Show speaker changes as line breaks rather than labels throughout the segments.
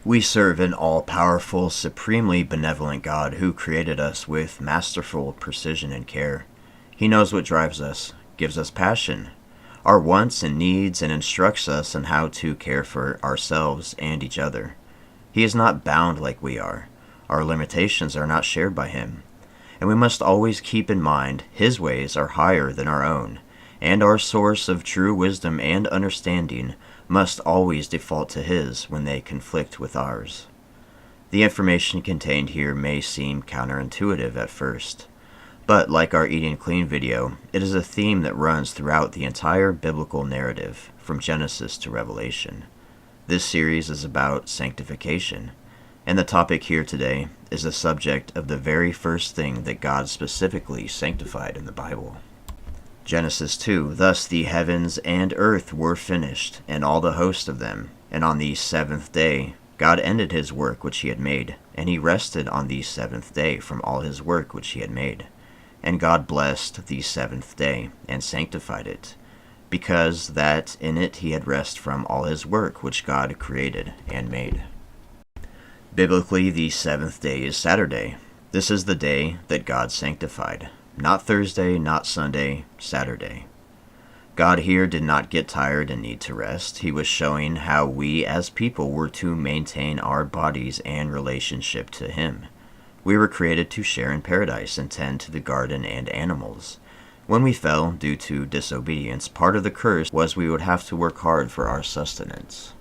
We serve an all-powerful, supremely benevolent God who created us with masterful precision and care. He knows what drives us, gives us passion, our wants and needs, and instructs us on how to care for ourselves and each other. He is not bound like we are. Our limitations are not shared by him. And we must always keep in mind his ways are higher than our own, and our source of true wisdom and understanding must always default to his when they conflict with ours. The information contained here may seem counterintuitive at first, but like our Eating Clean video, it is a theme that runs throughout the entire biblical narrative, from Genesis to Revelation. This series is about sanctification, and the topic here today is the subject of the very first thing that God specifically sanctified in the Bible. Genesis 2, Thus the heavens and earth were finished, and all the host of them. And on the seventh day God ended his work which he had made, and he rested on the seventh day from all his work which he had made. And God blessed the seventh day, and sanctified it, because that in it he had rest from all his work which God created and made. Biblically, the seventh day is Saturday. This is the day that God sanctified. Not Thursday, not Sunday, Saturday. God here did not get tired and need to rest. He was showing how we as people were to maintain our bodies and relationship to him. We were created to share in paradise and tend to the garden and animals. When we fell due to disobedience, part of the curse was we would have to work hard for our sustenance.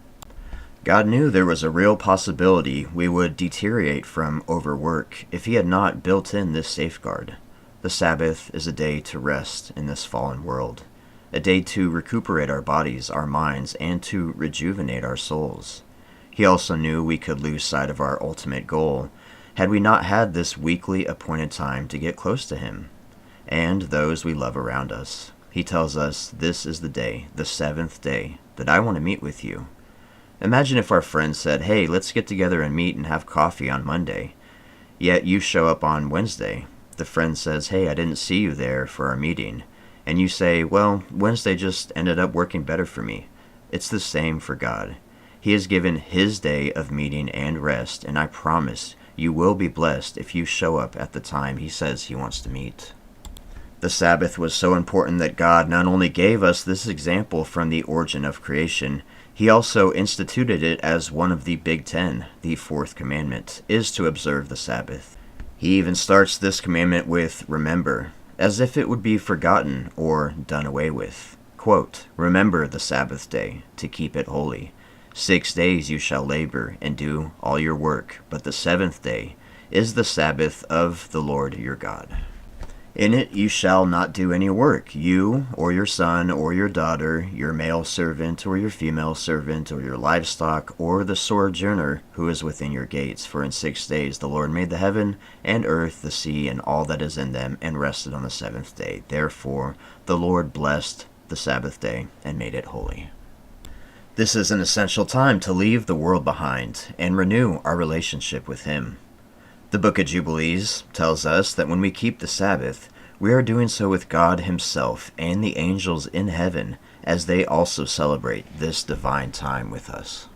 God knew there was a real possibility we would deteriorate from overwork if he had not built in this safeguard. The Sabbath is a day to rest in this fallen world, a day to recuperate our bodies, our minds, and to rejuvenate our souls. He also knew we could lose sight of our ultimate goal had we not had this weekly appointed time to get close to him and those we love around us. He tells us, this is the day, the seventh day, that I want to meet with you. Imagine if our friend said, hey, let's get together and meet and have coffee on Monday, yet you show up on Wednesday. The friend says, hey, I didn't see you there for our meeting. And you say, well, Wednesday just ended up working better for me. It's the same for God. He has given his day of meeting and rest, and I promise you will be blessed if you show up at the time he says he wants to meet. The Sabbath was so important that God not only gave us this example from the origin of creation, he also instituted it as one of the Big Ten. The fourth commandment is to observe the Sabbath. He even starts this commandment with remember, as if it would be forgotten or done away with. Quote, remember the Sabbath day, to keep it holy. 6 days you shall labor and do all your work, but the seventh day is the Sabbath of the Lord your God. In it you shall not do any work, you, or your son, or your daughter, your male servant, or your female servant, or your livestock, or the sojourner who is within your gates. For in 6 days the Lord made the heaven and earth, the sea, and all that is in them, and rested on the seventh day. Therefore the Lord blessed the Sabbath day and made it holy. This is an essential time to leave the world behind and renew our relationship with him. The Book of Jubilees tells us that when we keep the Sabbath, we are doing so with God himself and the angels in heaven, as they also celebrate this divine time with us.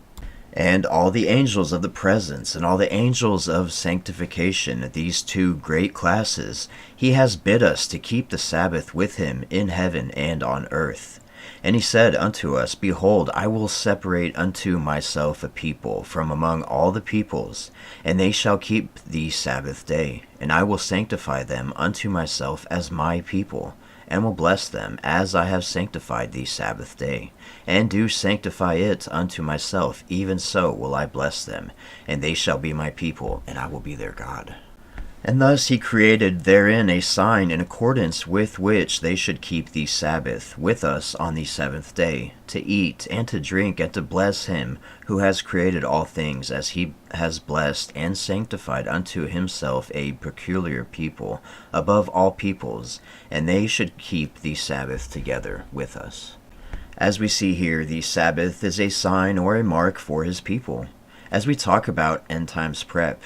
And all the angels of the presence and all the angels of sanctification, these two great classes, he has bid us to keep the Sabbath with him in heaven and on earth. And he said unto us, behold, I will separate unto myself a people from among all the peoples, and they shall keep the Sabbath day. And I will sanctify them unto myself as my people, and will bless them as I have sanctified the Sabbath day. And do sanctify it unto myself, even so will I bless them. And they shall be my people, and I will be their God. And thus he created therein a sign in accordance with which they should keep the Sabbath with us on the seventh day, to eat and to drink and to bless him who has created all things, as he has blessed and sanctified unto himself a peculiar people above all peoples, and they should keep the Sabbath together with us. As we see here, the Sabbath is a sign or a mark for his people. As we talk about end times prep,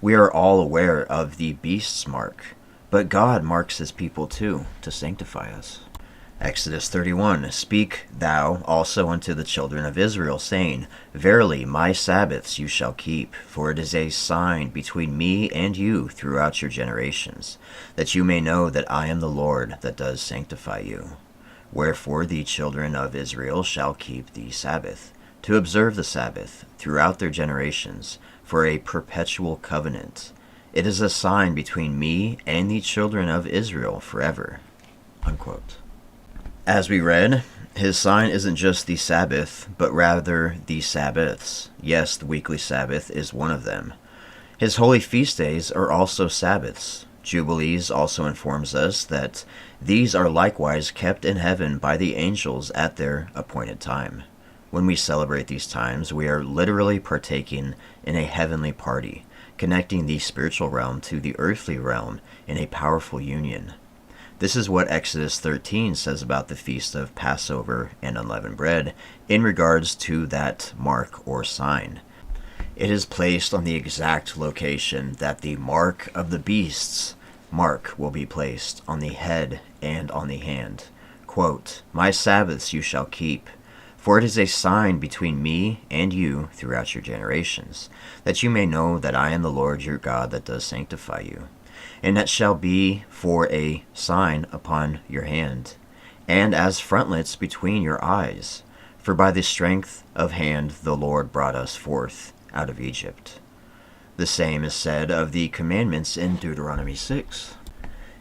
we are all aware of the beast's mark, but God marks his people too, to sanctify us. Exodus 31, Speak thou also unto the children of Israel, saying, Verily my Sabbaths you shall keep, for it is a sign between me and you throughout your generations, that you may know that I am the Lord that does sanctify you. Wherefore the children of Israel shall keep the Sabbath, to observe the Sabbath throughout their generations, for a perpetual covenant. It is a sign between me and the children of Israel forever. Unquote. As we read, his sign isn't just the Sabbath, but rather the Sabbaths. Yes, the weekly Sabbath is one of them. His holy feast days are also Sabbaths. Jubilees also informs us that these are likewise kept in heaven by the angels at their appointed time. When we celebrate these times, we are literally partaking in a heavenly party, connecting the spiritual realm to the earthly realm in a powerful union. This is what Exodus 13 says about the feast of Passover and unleavened bread in regards to that mark or sign. It is placed on the exact location that the mark of the beast's mark will be placed on the head and on the hand. Quote, My Sabbaths you shall keep, for it is a sign between me and you throughout your generations, that you may know that I am the Lord your God that does sanctify you. And that shall be for a sign upon your hand, and as frontlets between your eyes. For by the strength of hand the Lord brought us forth out of Egypt. The same is said of the commandments in Deuteronomy 6.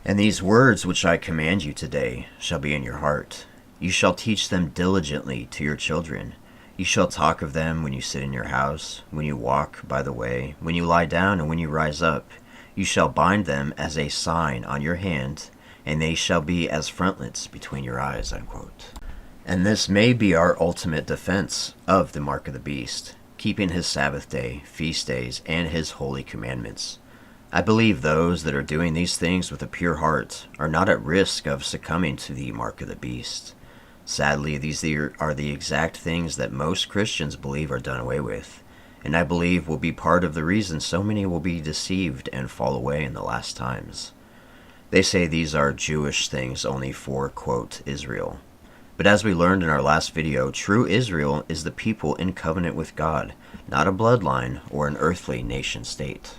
And these words which I command you today shall be in your heart. You shall teach them diligently to your children. You shall talk of them when you sit in your house, when you walk by the way, when you lie down, and when you rise up. You shall bind them as a sign on your hand, and they shall be as frontlets between your eyes. Unquote. And this may be our ultimate defense of the mark of the beast, keeping his Sabbath day, feast days, and his holy commandments. I believe those that are doing these things with a pure heart are not at risk of succumbing to the mark of the beast. Sadly, these are the exact things that most Christians believe are done away with, and I believe will be part of the reason so many will be deceived and fall away in the last times. They say these are Jewish things only for, quote, Israel. But as we learned in our last video, true Israel is the people in covenant with God, not a bloodline or an earthly nation state.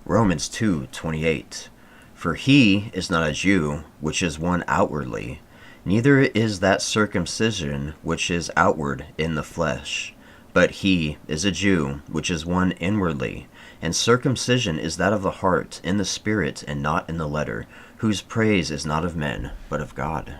Romans 2:28. For he is not a Jew, which is one outwardly, neither is that circumcision which is outward in the flesh. But he is a Jew, which is one inwardly, and circumcision is that of the heart, in the spirit, and not in the letter, whose praise is not of men, but of God.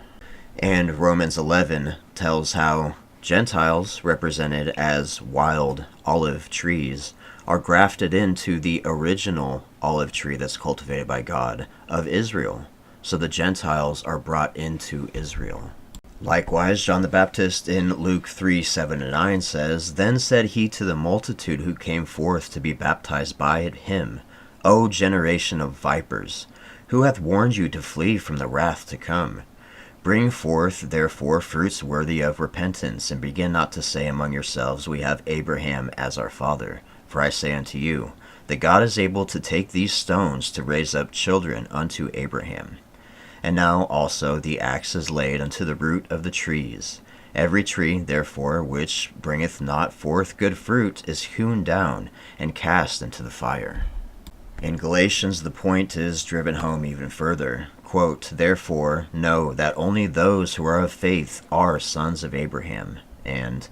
And Romans 11 tells how Gentiles, represented as wild olive trees, are grafted into the original olive tree that's cultivated by God of Israel. So the Gentiles are brought into Israel. Likewise, John the Baptist in Luke 3:7-9 says, Then said he to the multitude who came forth to be baptized by him, O generation of vipers, who hath warned you to flee from the wrath to come? Bring forth therefore fruits worthy of repentance, and begin not to say among yourselves, We have Abraham as our father. For I say unto you, that God is able to take these stones to raise up children unto Abraham. And now also the axe is laid unto the root of the trees. Every tree, therefore, which bringeth not forth good fruit is hewn down and cast into the fire. In Galatians, the point is driven home even further. Quote, Therefore, know that only those who are of faith are sons of Abraham. And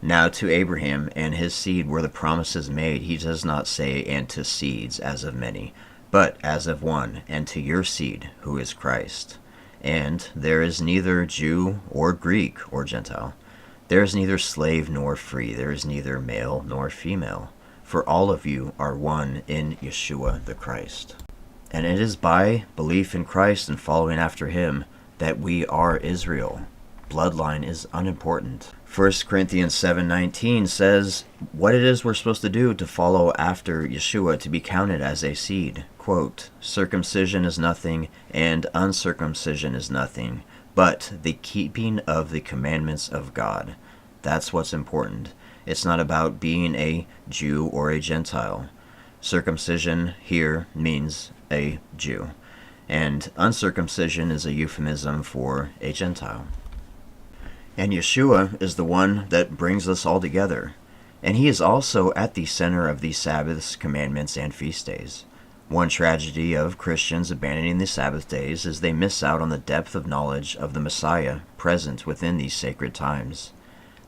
now to Abraham and his seed were the promises made. He does not say, and to seeds, as of many, but as of one, and to your seed, who is Christ. And there is neither Jew or Greek or Gentile. There is neither slave nor free. There is neither male nor female. For all of you are one in Yeshua the Christ. And it is by belief in Christ and following after him that we are Israel. Bloodline is unimportant. 1 Corinthians 7:19 says what it is we're supposed to do to follow after Yeshua to be counted as a seed. Quote, Circumcision is nothing, and uncircumcision is nothing, but the keeping of the commandments of God. That's what's important. It's not about being a Jew or a Gentile. Circumcision here means a Jew. and uncircumcision is a euphemism for a Gentile. And Yeshua is the one that brings us all together, and he is also at the center of the Sabbaths, commandments, and feast days. One tragedy of Christians abandoning the Sabbath days is they miss out on the depth of knowledge of the Messiah present within these sacred times.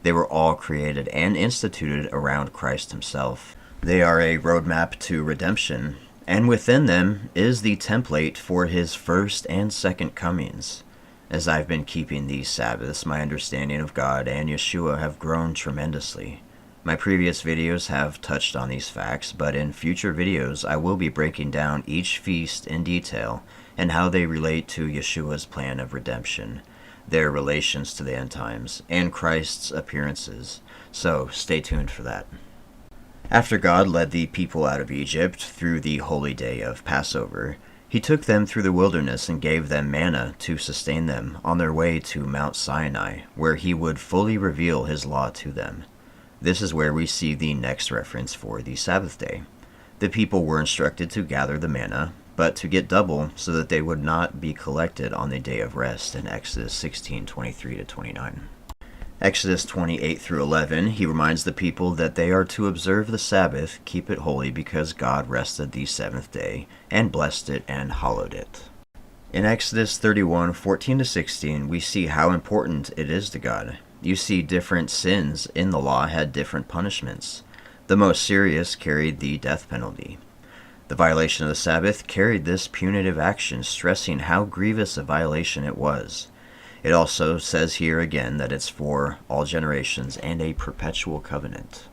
They were all created and instituted around Christ himself. They are a roadmap to redemption, and within them is the template for his first and second comings. As I've been keeping these Sabbaths, my understanding of God and Yeshua have grown tremendously. My previous videos have touched on these facts, but in future videos I will be breaking down each feast in detail and how they relate to Yeshua's plan of redemption, their relations to the end times, and Christ's appearances. So stay tuned for that. After God led the people out of Egypt through the holy day of Passover, he took them through the wilderness and gave them manna to sustain them on their way to Mount Sinai, where he would fully reveal his law to them. This is where we see the next reference for the Sabbath day. The people were instructed to gather the manna, but to get double so that they would not be collected on the day of rest in Exodus 16:23-29. Exodus 28 through 11, he reminds the people that they are to observe the Sabbath, keep it holy, because God rested the seventh day and blessed it and hallowed it. In Exodus 31:14-16, we see how important it is to God. You see different sins in the law had different punishments. The most serious carried the death penalty. The violation of the Sabbath carried this punitive action, stressing how grievous a violation it was. It also says here again that it's for all generations and a perpetual covenant.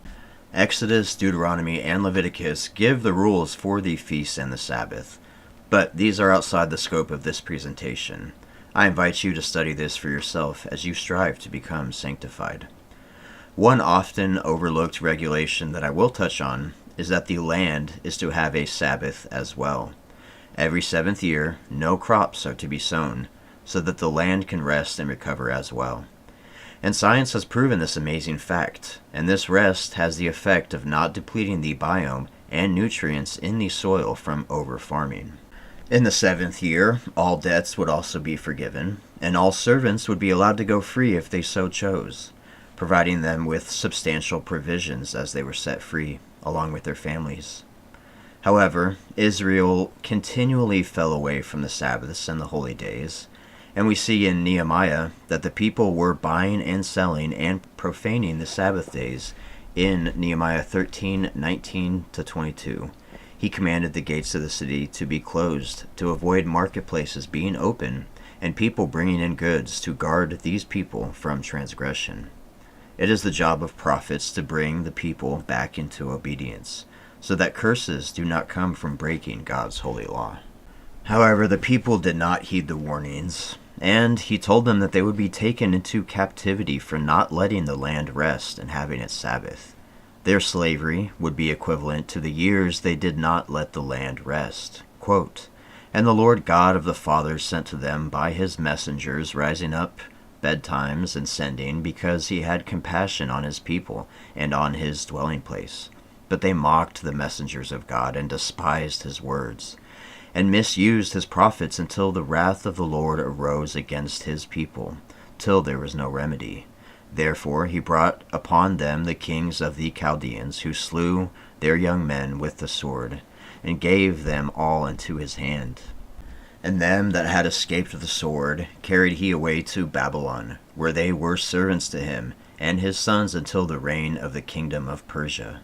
Exodus, Deuteronomy, and Leviticus give the rules for the feasts and the Sabbath, but these are outside the scope of this presentation. I invite you to study this for yourself as you strive to become sanctified. One often overlooked regulation that I will touch on is that the land is to have a Sabbath as well. Every seventh year, no crops are to be sown, so that the land can rest and recover as well. And science has proven this amazing fact, and this rest has the effect of not depleting the biome and nutrients in the soil from over-farming. In the seventh year, all debts would also be forgiven, and all servants would be allowed to go free if they so chose, providing them with substantial provisions as they were set free, along with their families. However, Israel continually fell away from the Sabbaths and the holy days, and we see in Nehemiah that the people were buying and selling and profaning the Sabbath days in Nehemiah 13:19-22. He commanded the gates of the city to be closed to avoid marketplaces being open and people bringing in goods to guard these people from transgression. It is the job of prophets to bring the people back into obedience, so that curses do not come from breaking God's holy law. However, the people did not heed the warnings, and he told them that they would be taken into captivity for not letting the land rest and having its Sabbath. Their slavery would be equivalent to the years they did not let the land rest. Quote, "And the Lord God of the fathers sent to them by his messengers, rising up betimes and sending, because he had compassion on his people and on his dwelling place. But they mocked the messengers of God and despised his words, and misused his prophets until the wrath of the Lord arose against his people, till there was no remedy. Therefore he brought upon them the kings of the Chaldeans, who slew their young men with the sword, and gave them all into his hand. And them that had escaped the sword carried he away to Babylon, where they were servants to him and his sons until the reign of the kingdom of Persia,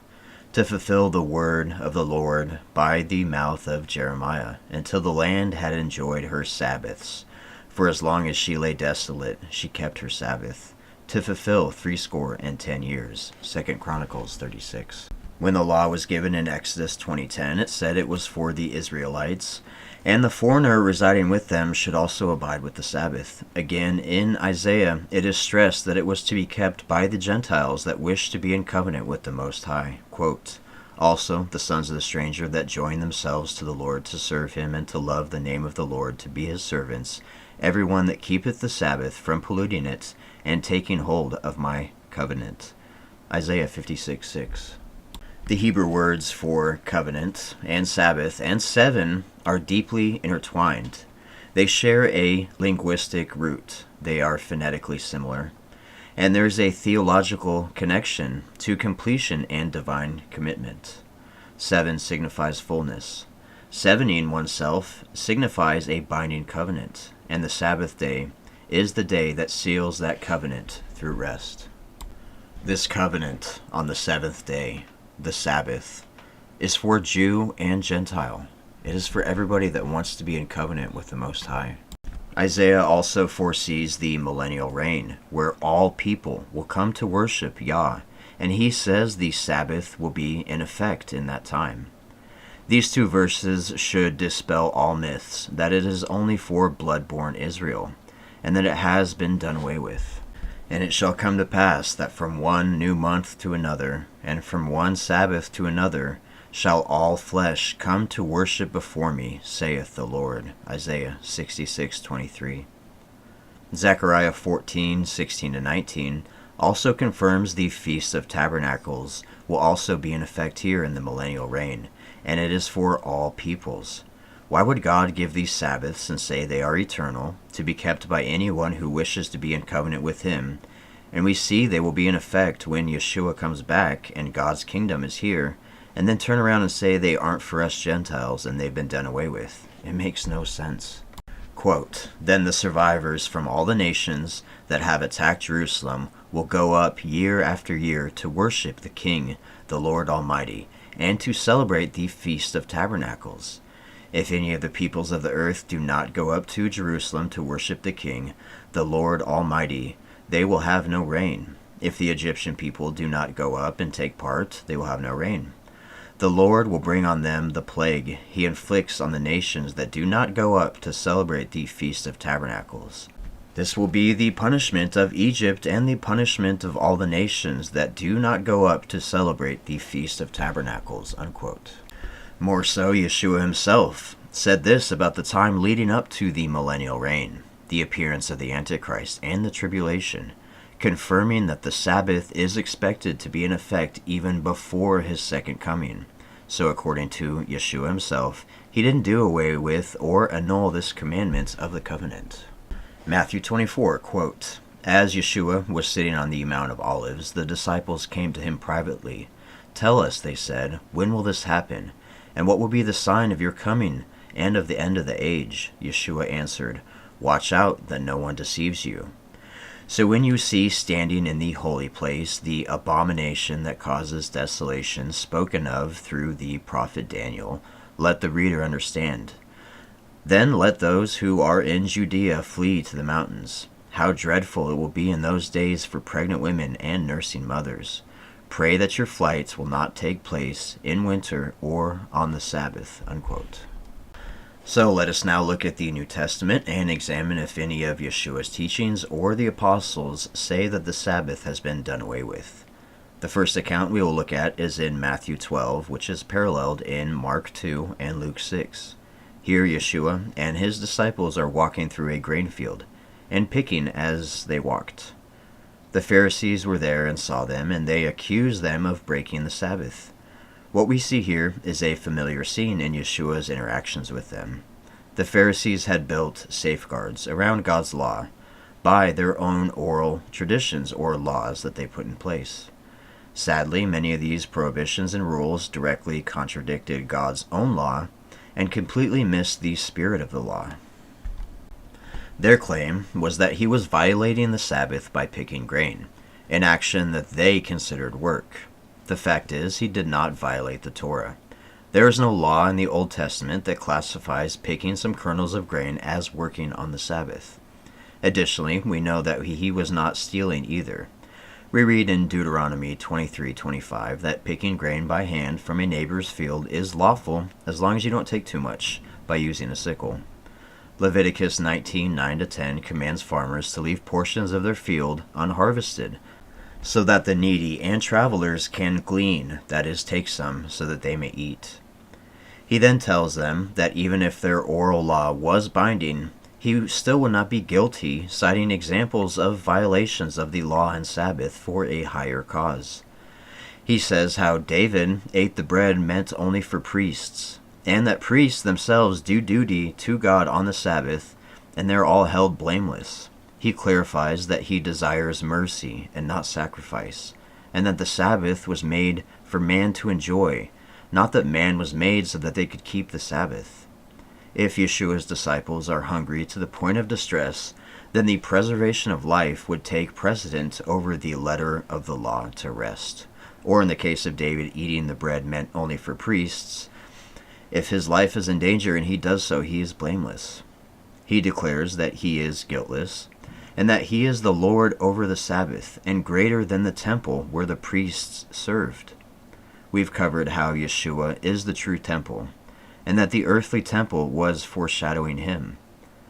to fulfill the word of the Lord by the mouth of Jeremiah, until the land had enjoyed her Sabbaths. For as long as she lay desolate, she kept her Sabbath, to fulfill 70 years. 2 Chronicles 36. When the law was given in Exodus 20:10, it said it was for the Israelites, and the foreigner residing with them should also abide with the Sabbath. Again, in Isaiah, it is stressed that it was to be kept by the Gentiles that wished to be in covenant with the Most High. Quote, "Also the sons of the stranger that join themselves to the Lord to serve him and to love the name of the Lord to be his servants, every one that keepeth the Sabbath from polluting it and taking hold of my covenant." Isaiah 56:6. The Hebrew words for covenant and Sabbath and seven are deeply intertwined. They share a linguistic root. They are phonetically similar. And there's a theological connection to completion and divine commitment. 7 signifies fullness. 7ing oneself signifies a binding covenant, and the Sabbath day is the day that seals that covenant through rest. This covenant on the 7th day, the Sabbath, is for Jew and Gentile. It is for everybody that wants to be in covenant with the Most High. Isaiah also foresees the millennial reign, where all people will come to worship Yah, and he says the Sabbath will be in effect in that time. These 2 verses should dispel all myths that it is only for blood-born Israel, and that it has been done away with. And it shall come to pass that from one new month to another, and from one Sabbath to another, shall all flesh come to worship before me, saith the Lord. Isaiah 66:23. Zechariah 14:16-19 also confirms the Feast of Tabernacles will also be in effect here in the millennial reign, and it is for all peoples. Why would God give these Sabbaths and say they are eternal, to be kept by anyone who wishes to be in covenant with him? And we see they will be in effect when Yeshua comes back and God's kingdom is here, and then turn around and say they aren't for us Gentiles and they've been done away with. It makes no sense. Quote, Then the survivors from all the nations that have attacked Jerusalem will go up year after year to worship the King, the Lord Almighty, and to celebrate the Feast of Tabernacles. If any of the peoples of the earth do not go up to Jerusalem to worship the King, the Lord Almighty, they will have no rain. If the Egyptian people do not go up and take part, they will have no rain. The Lord will bring on them the plague he inflicts on the nations that do not go up to celebrate the Feast of Tabernacles. This will be the punishment of Egypt and the punishment of all the nations that do not go up to celebrate the Feast of Tabernacles. Unquote. More so, Yeshua himself said this about the time leading up to the millennial reign, the appearance of the Antichrist, and the tribulation, confirming that the Sabbath is expected to be in effect even before his second coming. So according to Yeshua himself, he didn't do away with or annul this commandment of the covenant. Matthew 24, quote, As Yeshua was sitting on the Mount of Olives, the disciples came to him privately. Tell us, they said, when will this happen? And what will be the sign of your coming and of the end of the age? Yeshua answered, Watch out that no one deceives you. So when you see standing in the holy place the abomination that causes desolation spoken of through the prophet Daniel, let the reader understand. Then let those who are in Judea flee to the mountains. How dreadful it will be in those days for pregnant women and nursing mothers. Pray that your flights will not take place in winter or on the Sabbath. Unquote. So let us now look at the New Testament and examine if any of Yeshua's teachings or the apostles say that the Sabbath has been done away with. The first account we will look at is in Matthew 12, which is paralleled in Mark 2 and Luke 6. Here Yeshua and his disciples are walking through a grain field and picking as they walked. The Pharisees were there and saw them, and they accused them of breaking the Sabbath. What we see here is a familiar scene in Yeshua's interactions with them. The Pharisees had built safeguards around God's law by their own oral traditions or laws that they put in place. Sadly, many of these prohibitions and rules directly contradicted God's own law and completely missed the spirit of the law. Their claim was that he was violating the Sabbath by picking grain, an action that they considered work. The fact is, he did not violate the Torah. There is no law in the Old Testament that classifies picking some kernels of grain as working on the Sabbath. Additionally, we know that he was not stealing either. We read in Deuteronomy 23:25 that picking grain by hand from a neighbor's field is lawful as long as you don't take too much by using a sickle. Leviticus 19:9-10 commands farmers to leave portions of their field unharvested, so that the needy and travelers can glean, that is, take some, so that they may eat. He then tells them that even if their oral law was binding, he still would not be guilty, citing examples of violations of the law and Sabbath for a higher cause. He says how David ate the bread meant only for priests, and that priests themselves do duty to God on the Sabbath, and they're all held blameless. He clarifies that he desires mercy and not sacrifice, and that the Sabbath was made for man to enjoy, not that man was made so that they could keep the Sabbath. If Yeshua's disciples are hungry to the point of distress, then the preservation of life would take precedent over the letter of the law to rest. Or in the case of David eating the bread meant only for priests, if his life is in danger and he does so, he is blameless. He declares that he is guiltless, and that he is the Lord over the Sabbath, and greater than the temple where the priests served. We've covered how Yeshua is the true temple, and that the earthly temple was foreshadowing him.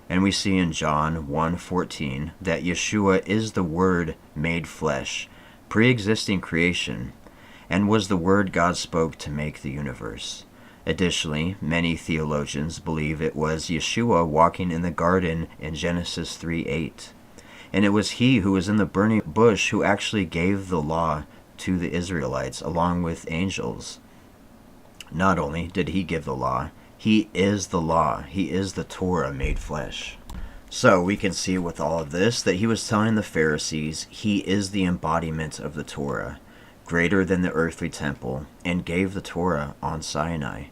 And we see in John 1:14 that Yeshua is the Word made flesh, pre-existing creation, and was the Word God spoke to make the universe. Additionally, many theologians believe it was Yeshua walking in the garden in Genesis 3:8. And it was he who was in the burning bush who actually gave the law to the Israelites along with angels. Not only did he give the law, he is the law. He is the Torah made flesh. So we can see with all of this that he was telling the Pharisees he is the embodiment of the Torah, greater than the earthly temple, and gave the Torah on Sinai.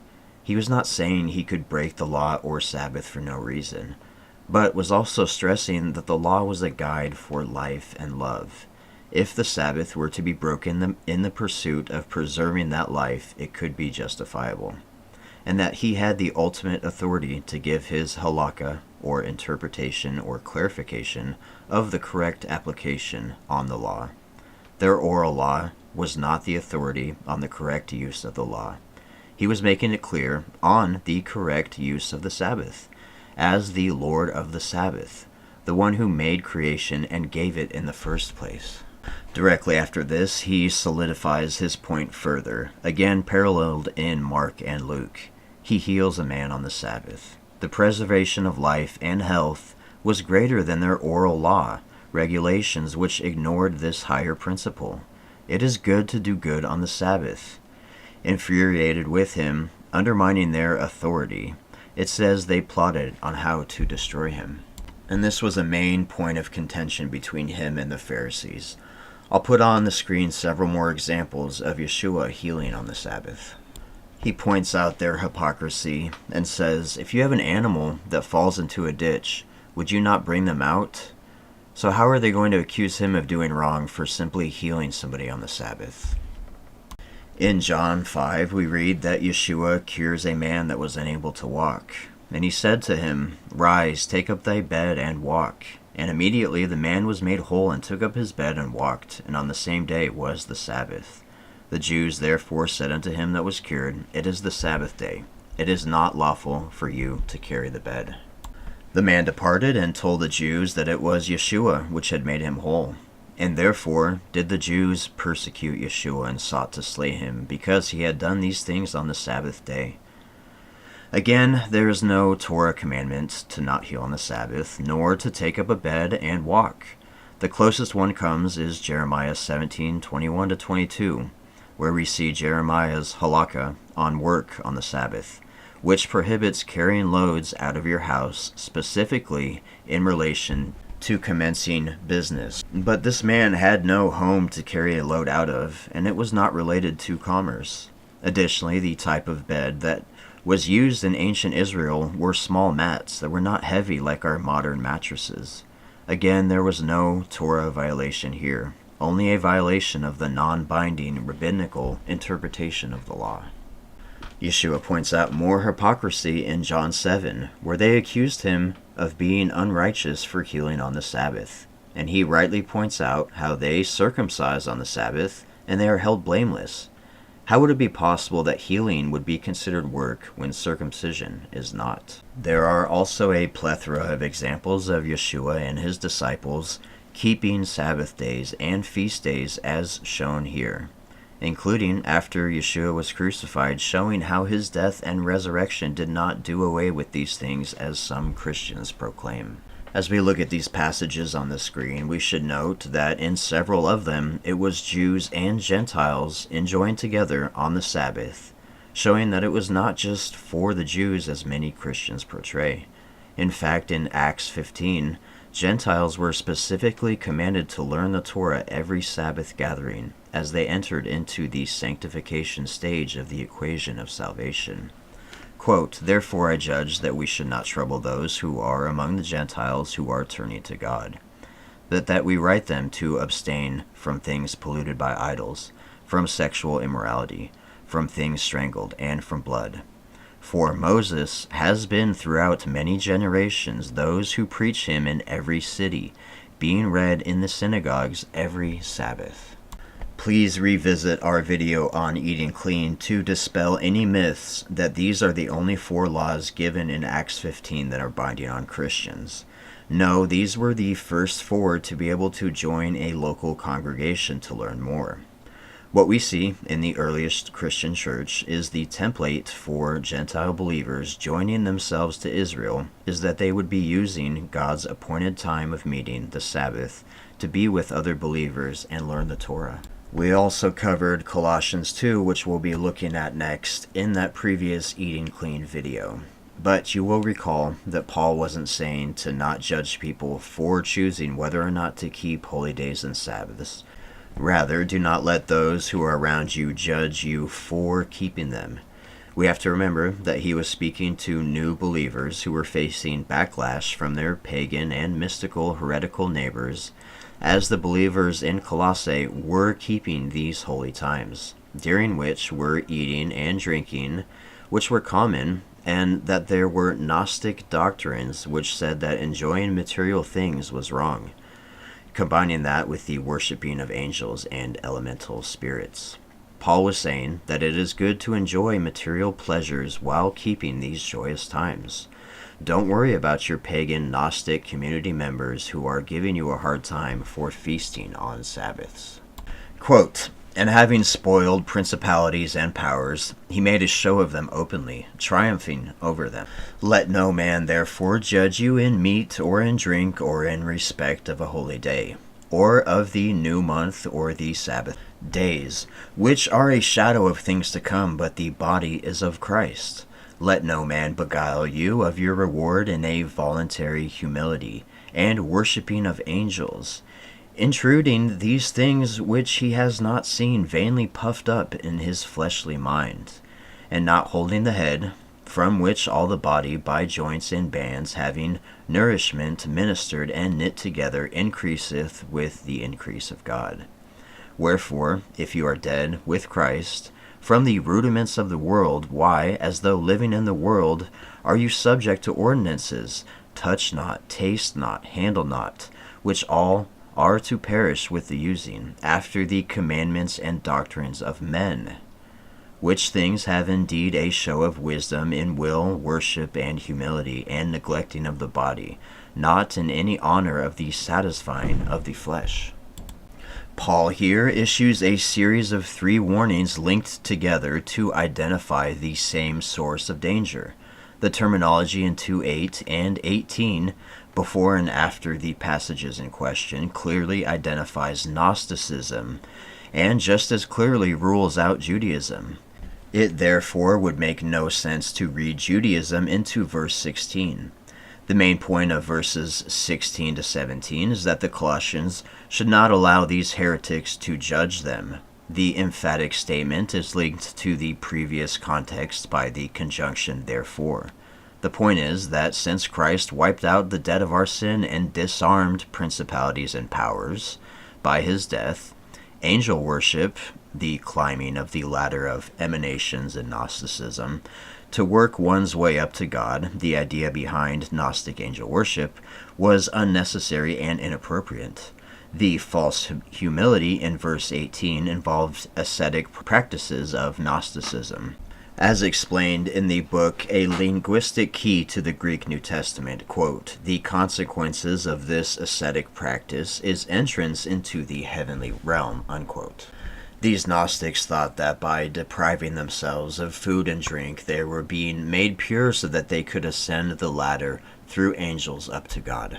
He was not saying he could break the law or Sabbath for no reason, but was also stressing that the law was a guide for life and love. If the Sabbath were to be broken in the pursuit of preserving that life, it could be justifiable, and that he had the ultimate authority to give his halakha, or interpretation or clarification, of the correct application on the law. Their oral law was not the authority on the correct use of the law. He was making it clear on the correct use of the Sabbath, as the Lord of the Sabbath, the one who made creation and gave it in the first place. Directly after this, he solidifies his point further, again paralleled in Mark and Luke. He heals a man on the Sabbath. The preservation of life and health was greater than their oral law, regulations which ignored this higher principle. It is good to do good on the Sabbath. Infuriated with him, undermining their authority, it says they plotted on how to destroy him. And this was a main point of contention between him and the Pharisees. I'll put on the screen several more examples of Yeshua healing on the Sabbath. He points out their hypocrisy and says, if you have an animal that falls into a ditch, would you not bring them out? So how are they going to accuse him of doing wrong for simply healing somebody on the Sabbath? In John 5, we read that Yeshua cures a man that was unable to walk. And he said to him, rise, take up thy bed, and walk. And immediately the man was made whole and took up his bed and walked, and on the same day was the Sabbath. The Jews therefore said unto him that was cured, it is the Sabbath day. It is not lawful for you to carry the bed. The man departed and told the Jews that it was Yeshua which had made him whole. And therefore did the Jews persecute Yeshua and sought to slay him, because he had done these things on the Sabbath day. Again, there is no Torah commandment to not heal on the Sabbath, nor to take up a bed and walk. The closest one comes is Jeremiah 17:21-22, where we see Jeremiah's halakha on work on the Sabbath, which prohibits carrying loads out of your house, specifically in relation to commencing business. But this man had no home to carry a load out of, and it was not related to commerce. Additionally, the type of bed that was used in ancient Israel were small mats that were not heavy like our modern mattresses. Again, there was no Torah violation here, only a violation of the non-binding rabbinical interpretation of the law. Yeshua points out more hypocrisy in John 7, where they accused him of being unrighteous for healing on the Sabbath. And he rightly points out how they circumcise on the Sabbath, and they are held blameless. How would it be possible that healing would be considered work when circumcision is not? There are also a plethora of examples of Yeshua and his disciples keeping Sabbath days and feast days as shown here, including after Yeshua was crucified, showing how his death and resurrection did not do away with these things as some Christians proclaim. As we look at these passages on the screen, we should note that in several of them it was Jews and Gentiles enjoined together on the Sabbath, showing that it was not just for the Jews as many Christians portray. In fact, in Acts 15, Gentiles were specifically commanded to learn the Torah every Sabbath gathering as they entered into the sanctification stage of the equation of salvation. Quote, "Therefore I judge that we should not trouble those who are among the Gentiles who are turning to God, but that we write them to abstain from things polluted by idols, from sexual immorality, from things strangled, and from blood. For Moses has been throughout many generations those who preach him in every city, being read in the synagogues every Sabbath." Please revisit our video on eating clean to dispel any myths that these are the only 4 laws given in Acts 15 that are binding on Christians. No, these were the first 4 to be able to join a local congregation to learn more. What we see in the earliest Christian church is the template for Gentile believers joining themselves to Israel is that they would be using God's appointed time of meeting, the Sabbath, to be with other believers and learn the Torah. We also covered Colossians 2, which we'll be looking at next in that previous Eating Clean video. But you will recall that Paul wasn't saying to not judge people for choosing whether or not to keep holy days and Sabbaths. Rather, do not let those who are around you judge you for keeping them. We have to remember that he was speaking to new believers who were facing backlash from their pagan and mystical heretical neighbors, as the believers in Colossae were keeping these holy times, during which were eating and drinking, which were common, and that there were Gnostic doctrines which said that enjoying material things was wrong, combining that with the worshiping of angels and elemental spirits. Paul was saying that it is good to enjoy material pleasures while keeping these joyous times. Don't worry about your pagan Gnostic community members who are giving you a hard time for feasting on Sabbaths. Quote, "And having spoiled principalities and powers, he made a show of them openly, triumphing over them. Let no man therefore judge you in meat or in drink or in respect of a holy day, or of the new month or the Sabbath days, which are a shadow of things to come, but the body is of Christ. Let no man beguile you of your reward in a voluntary humility and worshipping of angels, intruding these things which he has not seen, vainly puffed up in his fleshly mind, and not holding the head, from which all the body by joints and bands having nourishment ministered and knit together increaseth with the increase of God. Wherefore, if you are dead with Christ from the rudiments of the world, why, as though living in the world, are you subject to ordinances, touch not, taste not, handle not, which all are to perish with the using, after the commandments and doctrines of men, which things have indeed a show of wisdom in will, worship, and humility, and neglecting of the body, not in any honor of the satisfying of the flesh." Paul here issues a series of 3 warnings linked together to identify the same source of danger. The terminology in 2:8 and 18, before and after the passages in question, clearly identifies Gnosticism, and just as clearly rules out Judaism. It therefore would make no sense to read Judaism into verse 16. The main point of verses 16 to 17 is that the Colossians should not allow these heretics to judge them. The emphatic statement is linked to the previous context by the conjunction therefore. The point is that since Christ wiped out the debt of our sin and disarmed principalities and powers by his death, angel worship, the climbing of the ladder of emanations in Gnosticism, to work one's way up to God, the idea behind Gnostic angel worship, was unnecessary and inappropriate. The false humility in verse 18 involved ascetic practices of Gnosticism. As explained in the book A Linguistic Key to the Greek New Testament, quote, "The consequences of this ascetic practice is entrance into the heavenly realm," unquote. These Gnostics thought that by depriving themselves of food and drink, they were being made pure so that they could ascend the ladder through angels up to God.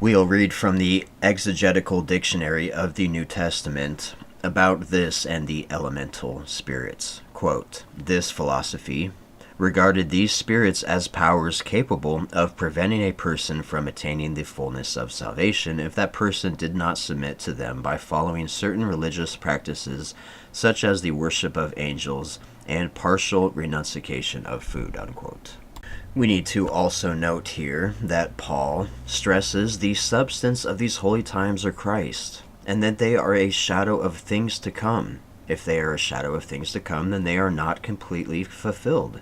We'll read from the Exegetical Dictionary of the New Testament about this and the elemental spirits. Quote, "This philosophy, regarded these spirits as powers capable of preventing a person from attaining the fullness of salvation if that person did not submit to them by following certain religious practices such as the worship of angels and partial renunciation of food, unquote. We need to also note here that Paul stresses the substance of these holy times are Christ, and that they are a shadow of things to come. If they are a shadow of things to come, then they are not completely fulfilled.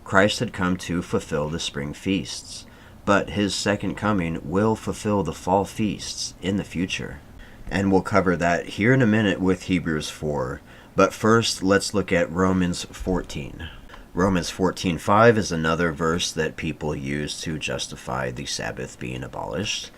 Christ had come to fulfill the spring feasts, but his second coming will fulfill the fall feasts in the future. And we'll cover that here in a minute with Hebrews 4. But first, let's look at Romans 14. Romans 14:5 is another verse that people use to justify the Sabbath being abolished.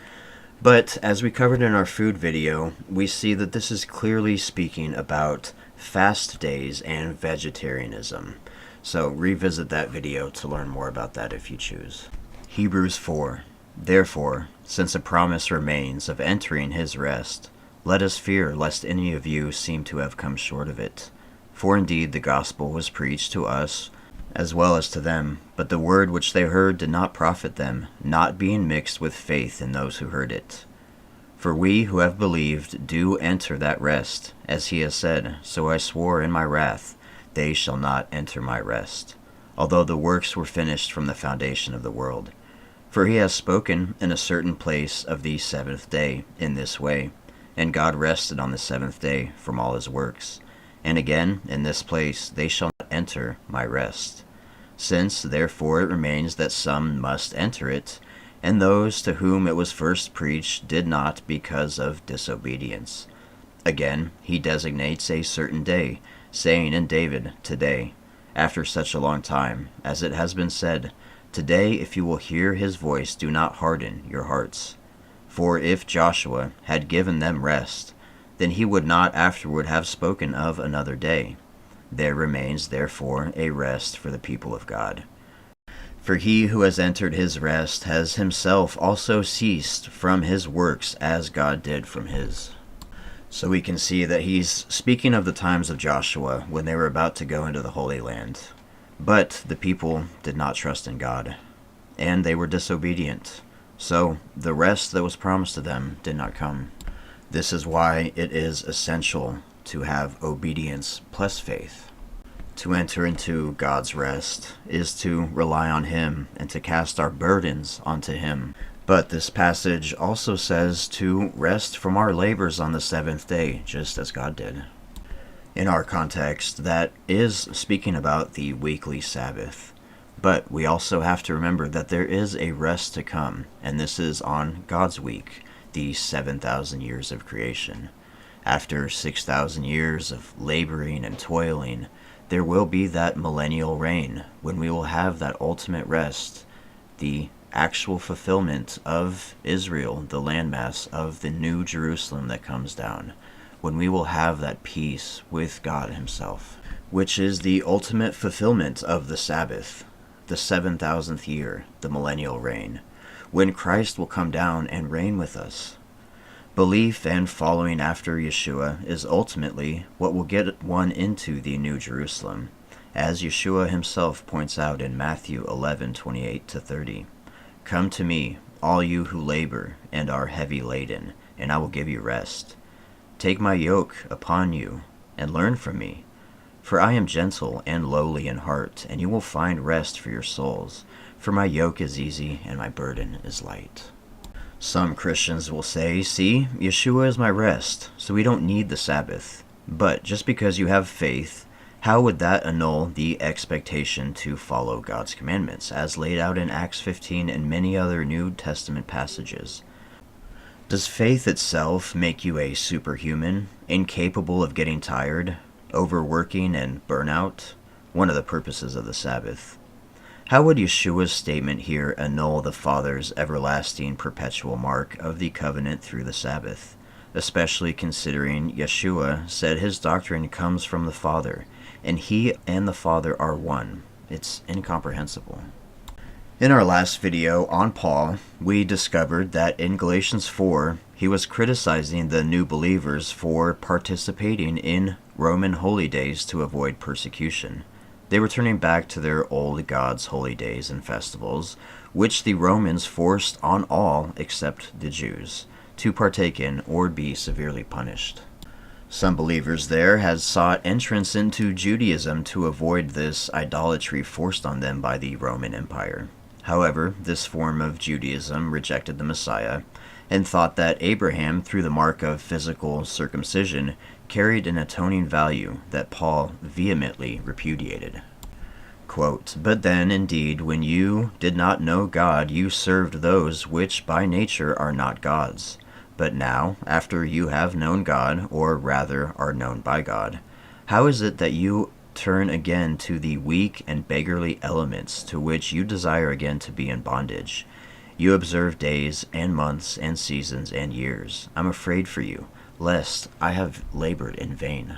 But as we covered in our food video, we see that this is clearly speaking about fast days and vegetarianism. So revisit that video to learn more about that if you choose. Hebrews 4. Therefore, since a promise remains of entering his rest, let us fear lest any of you seem to have come short of it. For indeed the gospel was preached to us as well as to them, but the word which they heard did not profit them, not being mixed with faith in those who heard it. For we who have believed do enter that rest, as he has said, so I swore in my wrath, they shall not enter my rest, although the works were finished from the foundation of the world. For he has spoken in a certain place of the seventh day in this way, and God rested on the seventh day from all his works. And again, in this place, they shall not enter my rest. Since, therefore, it remains that some must enter it, and those to whom it was first preached did not because of disobedience. Again, he designates a certain day, saying in David, today, after such a long time, as it has been said, today, if you will hear his voice, do not harden your hearts. For if Joshua had given them rest, then he would not afterward have spoken of another day. There remains, therefore, a rest for the people of God. For he who has entered his rest has himself also ceased from his works as God did from his. So we can see that he's speaking of the times of Joshua when they were about to go into the Holy Land. But the people did not trust in God, and they were disobedient. So the rest that was promised to them did not come. This is why it is essential to have obedience plus faith. To enter into God's rest is to rely on him and to cast our burdens onto him. But this passage also says to rest from our labors on the seventh day, just as God did. In our context, that is speaking about the weekly Sabbath. But we also have to remember that there is a rest to come, and this is on God's week, the 7,000 years of creation. After 6,000 years of laboring and toiling, there will be that millennial reign when we will have that ultimate rest, the actual fulfillment of Israel, the landmass of the new Jerusalem that comes down, when we will have that peace with God himself, which is the ultimate fulfillment of the Sabbath, the 7,000th year, the millennial reign, when Christ will come down and reign with us. Belief and following after Yeshua is ultimately what will get one into the New Jerusalem, as Yeshua himself points out in Matthew 11:28-30. Come to me, all you who labor and are heavy laden, and I will give you rest. Take my yoke upon you, and learn from me. For I am gentle and lowly in heart, and you will find rest for your souls. For my yoke is easy, and my burden is light. Some Christians will say, see, Yeshua is my rest, so we don't need the Sabbath. But just because you have faith, how would that annul the expectation to follow God's commandments, as laid out in Acts 15 and many other New Testament passages? Does faith itself make you a superhuman, incapable of getting tired, overworking, and burnout? One of the purposes of the Sabbath. How would Yeshua's statement here annul the Father's everlasting perpetual mark of the covenant through the Sabbath, especially considering Yeshua said his doctrine comes from the Father, and he and the Father are one? It's incomprehensible. In our last video on Paul, we discovered that in Galatians 4, he was criticizing the new believers for participating in Roman holy days to avoid persecution. They were turning back to their old gods' holy days and festivals, which the Romans forced on all except the Jews to partake in or be severely punished. Some believers there had sought entrance into Judaism to avoid this idolatry forced on them by the Roman Empire. However, this form of Judaism rejected the Messiah and thought that Abraham, through the mark of physical circumcision, carried an atoning value that Paul vehemently repudiated. Quote, "But then, indeed, when you did not know God, you served those which by nature are not gods. But now, after you have known God, or rather are known by God, how is it that you turn again to the weak and beggarly elements to which you desire again to be in bondage? You observe days and months and seasons and years. I'm afraid for you, lest I have labored in vain."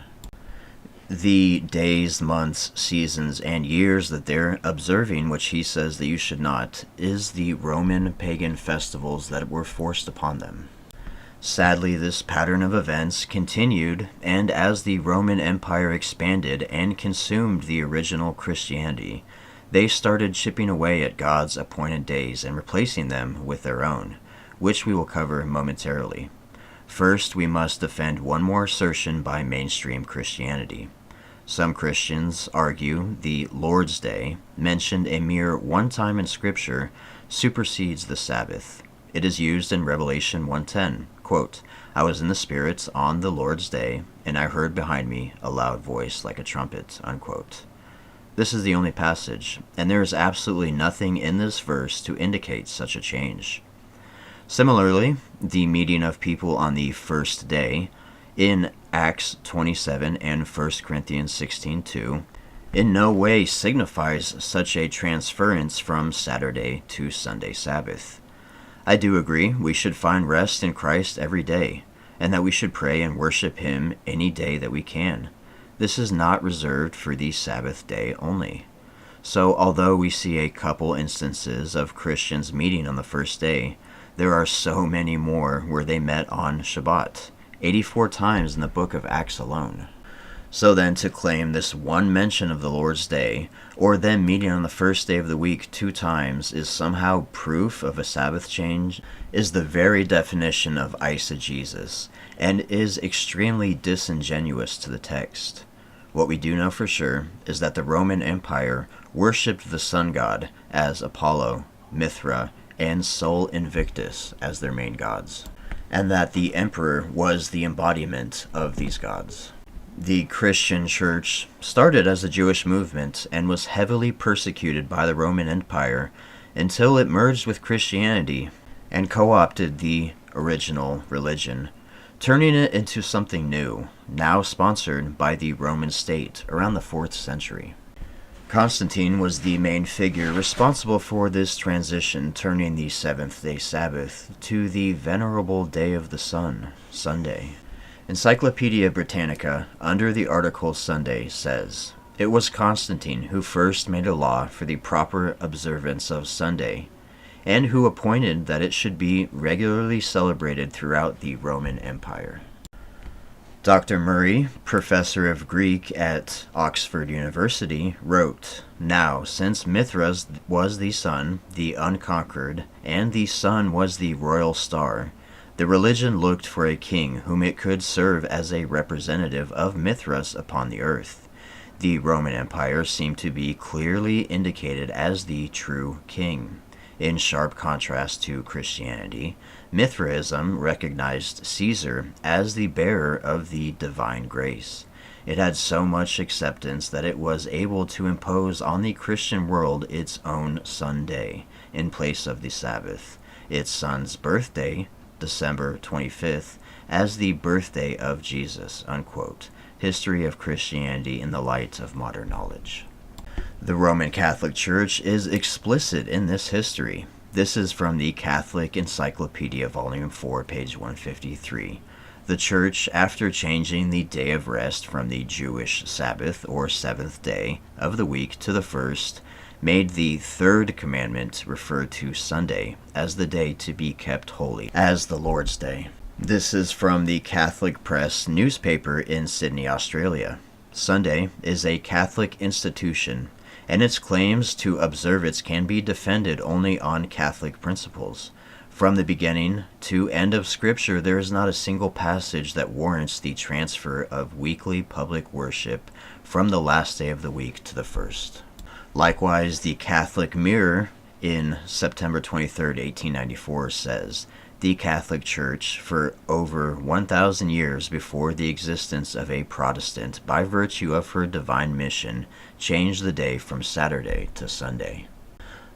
The days, months, seasons, and years that they're observing, which he says that you should not, is the Roman pagan festivals that were forced upon them. Sadly, this pattern of events continued, and as the Roman Empire expanded and consumed the original Christianity, they started chipping away at God's appointed days and replacing them with their own, which we will cover momentarily. First, we must defend one more assertion by mainstream Christianity. Some Christians argue the Lord's Day, mentioned a mere one time in Scripture, supersedes the Sabbath. It is used in Revelation 1:10. Quote, "I was in the Spirit on the Lord's day, and I heard behind me a loud voice like a trumpet." Unquote. This is the only passage, and there is absolutely nothing in this verse to indicate such a change. Similarly, the meeting of people on the first day in Acts 27 and 1 Corinthians 16:2 in no way signifies such a transference from Saturday to Sunday Sabbath. I do agree we should find rest in Christ every day, and that we should pray and worship Him any day that we can. This is not reserved for the Sabbath day only. So although we see a couple instances of Christians meeting on the first day, there are so many more where they met on Shabbat, 84 times in the book of Acts alone. So then to claim this one mention of the Lord's Day, or them meeting on the first day of the week 2 times, is somehow proof of a Sabbath change, is the very definition of eisegesis, and is extremely disingenuous to the text. What we do know for sure is that the Roman Empire worshipped the sun god as Apollo, Mithra, and Sol Invictus as their main gods, and that the emperor was the embodiment of these gods. The Christian church started as a Jewish movement and was heavily persecuted by the Roman Empire until it merged with Christianity and co-opted the original religion, turning it into something new, now sponsored by the Roman state around the 4th century. Constantine was the main figure responsible for this transition, turning the seventh-day Sabbath to the venerable day of the sun, Sunday. Encyclopedia Britannica, under the article Sunday, says, "It was Constantine who first made a law for the proper observance of Sunday, and who appointed that it should be regularly celebrated throughout the Roman Empire." Dr. Murray, professor of Greek at Oxford University, wrote, "Now, since Mithra was the sun, the unconquered, and the sun was the royal star, the religion looked for a king whom it could serve as a representative of Mithras upon the earth. The Roman Empire seemed to be clearly indicated as the true king. In sharp contrast to Christianity, Mithraism recognized Caesar as the bearer of the divine grace. It had so much acceptance that it was able to impose on the Christian world its own Sunday in place of the Sabbath, its son's birthday, December 25th, as the birthday of Jesus." Unquote. History of Christianity in the Light of Modern Knowledge. The Roman Catholic Church is explicit in this history. This is from the Catholic Encyclopedia, Volume 4, page 153. The Church, after changing the day of rest from the Jewish Sabbath, or seventh day, of the week to the first, made the third commandment refer to Sunday as the day to be kept holy, as the Lord's Day. This is from the Catholic Press newspaper in Sydney, Australia. Sunday is a Catholic institution, and its claims to observance can be defended only on Catholic principles. From the beginning to end of Scripture, there is not a single passage that warrants the transfer of weekly public worship from the last day of the week to the first. Likewise, the Catholic Mirror in September 23, 1894 says, "The Catholic Church, for over 1,000 years before the existence of a Protestant, by virtue of her divine mission, changed the day from Saturday to Sunday."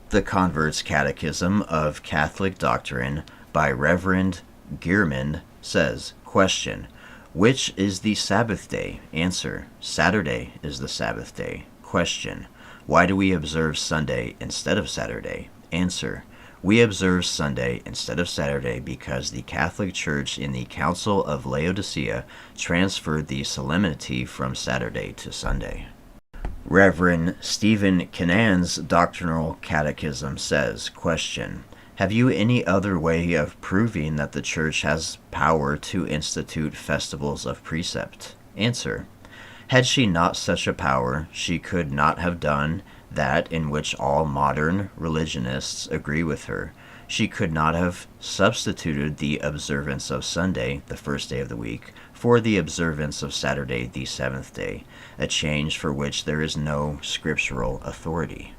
The Convert's Catechism of Catholic Doctrine by Reverend Gearman says, Question: Which is the Sabbath day? Answer: Saturday is the Sabbath day. Question: Why do we observe Sunday instead of Saturday? Answer: We observe Sunday instead of Saturday because the Catholic Church in the Council of Laodicea transferred the solemnity from Saturday to Sunday. Reverend Stephen Kenan's Doctrinal Catechism says, Question: Have you any other way of proving that the Church has power to institute festivals of precept? Answer: Had she not such a power, she could not have done that in which all modern religionists agree with her. She could not have substituted the observance of Sunday, the first day of the week, for the observance of Saturday, the seventh day, a change for which there is no scriptural authority.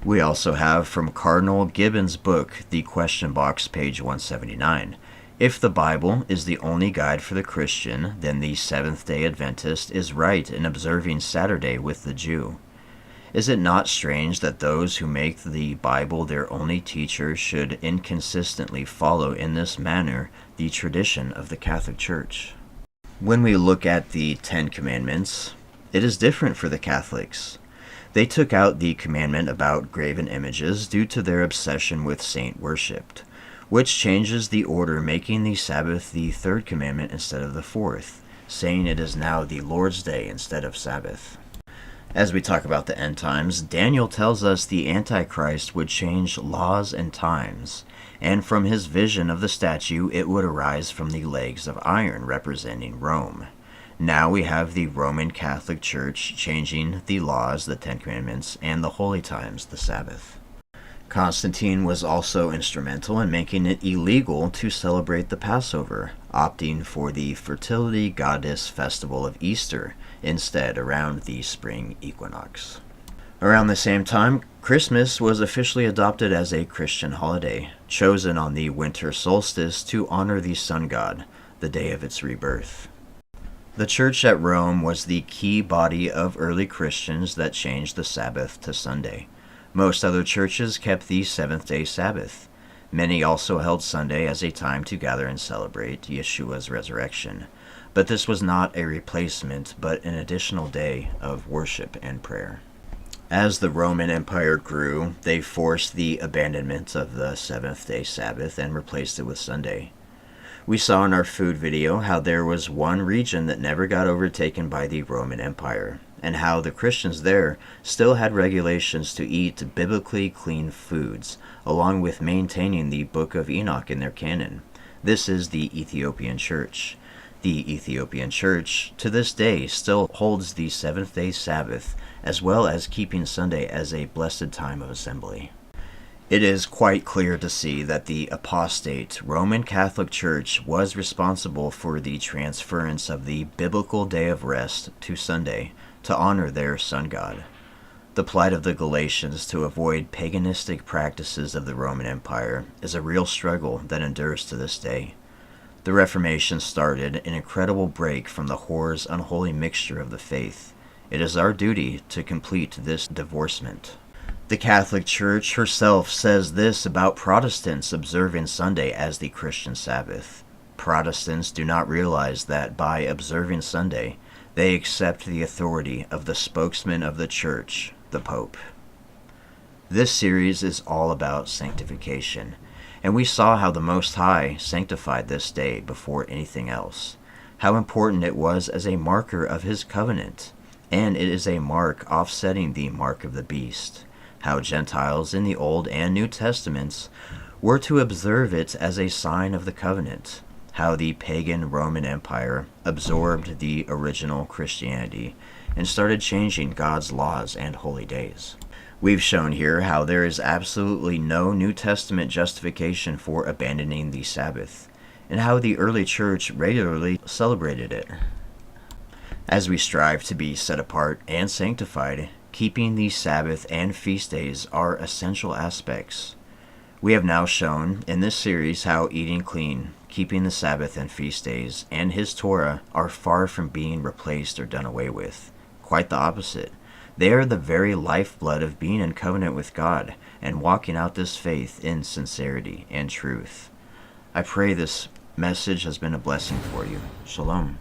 We also have from Cardinal Gibbon's book, The Question Box, page 179. If the Bible is the only guide for the Christian, then the Seventh-day Adventist is right in observing Saturday with the Jew. Is it not strange that those who make the Bible their only teacher should inconsistently follow in this manner the tradition of the Catholic Church? When we look at the Ten Commandments, it is different for the Catholics. They took out the commandment about graven images due to their obsession with saint worship, which changes the order, making the Sabbath the third commandment instead of the fourth, saying it is now the Lord's Day instead of Sabbath. As we talk about the end times, Daniel tells us the Antichrist would change laws and times, and from his vision of the statue, it would arise from the legs of iron, representing Rome. Now we have the Roman Catholic Church changing the laws, the Ten Commandments, and the holy times, the Sabbath. Constantine was also instrumental in making it illegal to celebrate the Passover, opting for the fertility goddess festival of Easter instead around the spring equinox. Around the same time, Christmas was officially adopted as a Christian holiday, chosen on the winter solstice to honor the sun god, the day of its rebirth. The church at Rome was the key body of early Christians that changed the Sabbath to Sunday. Most other churches kept the seventh-day Sabbath. Many also held Sunday as a time to gather and celebrate Yeshua's resurrection. But this was not a replacement, but an additional day of worship and prayer. As the Roman Empire grew, they forced the abandonment of the seventh-day Sabbath and replaced it with Sunday. We saw in our food video how there was one region that never got overtaken by the Roman Empire, and how the Christians there still had regulations to eat biblically clean foods, along with maintaining the Book of Enoch in their canon. This is the Ethiopian Church. The Ethiopian Church, to this day, still holds the seventh-day Sabbath, as well as keeping Sunday as a blessed time of assembly. It is quite clear to see that the apostate Roman Catholic Church was responsible for the transference of the biblical day of rest to Sunday to honor their sun god. The plight of the Galatians to avoid paganistic practices of the Roman Empire is a real struggle that endures to this day. The Reformation started an incredible break from the whore's unholy mixture of the faith. It is our duty to complete this divorcement. The Catholic Church herself says this about Protestants observing Sunday as the Christian Sabbath. Protestants do not realize that by observing Sunday, they accept the authority of the spokesman of the Church, the Pope. This series is all about sanctification, and we saw how the Most High sanctified this day before anything else, how important it was as a marker of His covenant, and it is a mark offsetting the mark of the beast. How Gentiles in the Old and New Testaments were to observe it as a sign of the covenant, how the pagan Roman Empire absorbed the original Christianity and started changing God's laws and holy days. We've shown here how there is absolutely no New Testament justification for abandoning the Sabbath, and how the early church regularly celebrated it. As we strive to be set apart and sanctified, keeping the Sabbath and feast days are essential aspects. We have now shown in this series how eating clean, keeping the Sabbath and feast days, and His Torah are far from being replaced or done away with. Quite the opposite. They are the very lifeblood of being in covenant with God and walking out this faith in sincerity and truth. I pray this message has been a blessing for you. Shalom.